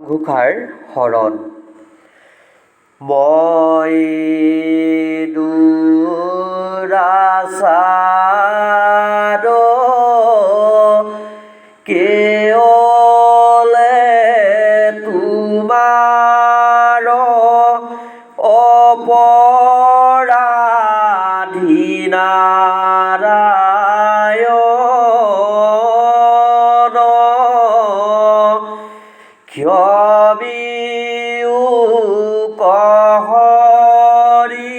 ঘোষাৰ শৰণ। মই দুৰাচাৰ কেৱলে তোমাৰ অপৰাধী নাৰায়ণ ক্ষমিও কহৰি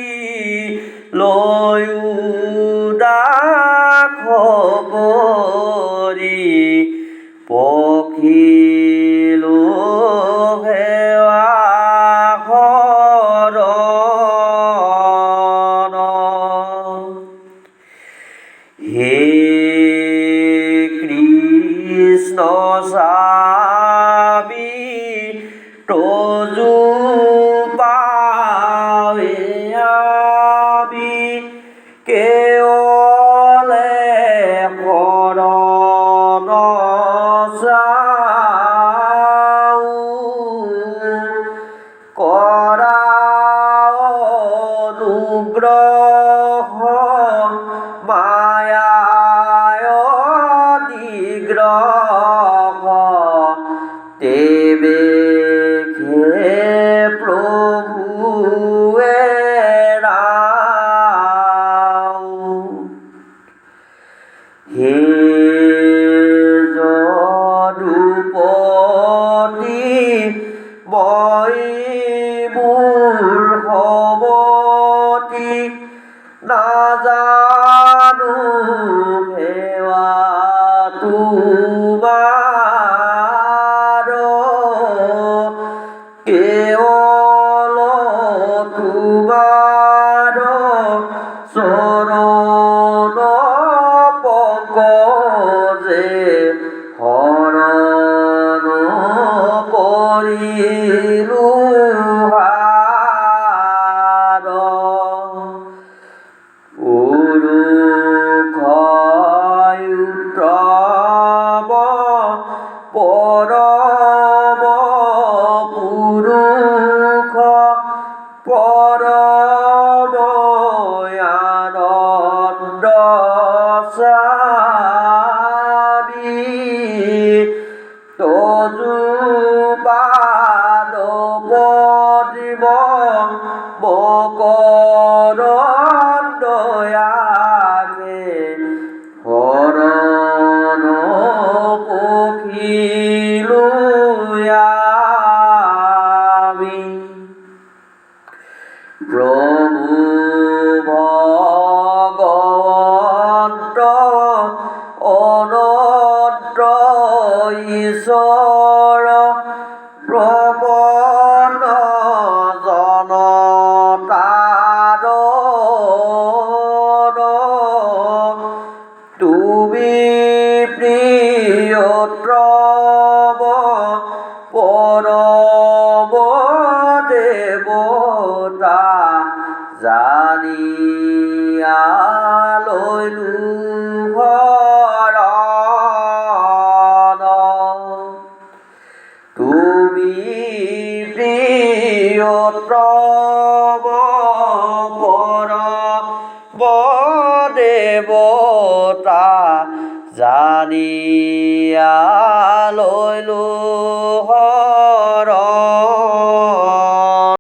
লৈও দাখবৰি পখিলো সেৱা শৰণ। হে কৃষ্ণ স্বামী তজু পাৱে আমি কেৱলে শৰণ যাওঁ। কৰা অনুগ্ৰহ মায়ায় নিগ্ৰহ তেবে প্ৰভুৱে ৰাও। হে যদুপতি মই মোৰ সমতি নাজানো সেৱা তোমাৰ কেৱল তোমাৰ চৰণ পঙ্কজে শৰণ কৰিলো হাত। পুৰুষ উত্তম পৰম পুৰুষ পৰম আনন্দ স্বামী তজু পাদ পদ্ম মকৰন্দ আগে শৰণ পখিলো আমি। প্ৰভু ভগৱন্ত অনন্ত ঈশ্বৰ প্ৰপন্ন জনতাৰ তুমি প্ৰিয়তম পৰম দেৱতা জানিয়া লৈলো শৰণ। তুমি প্ৰিয়তম পৰম দেৱতা জানিয়া লৈলো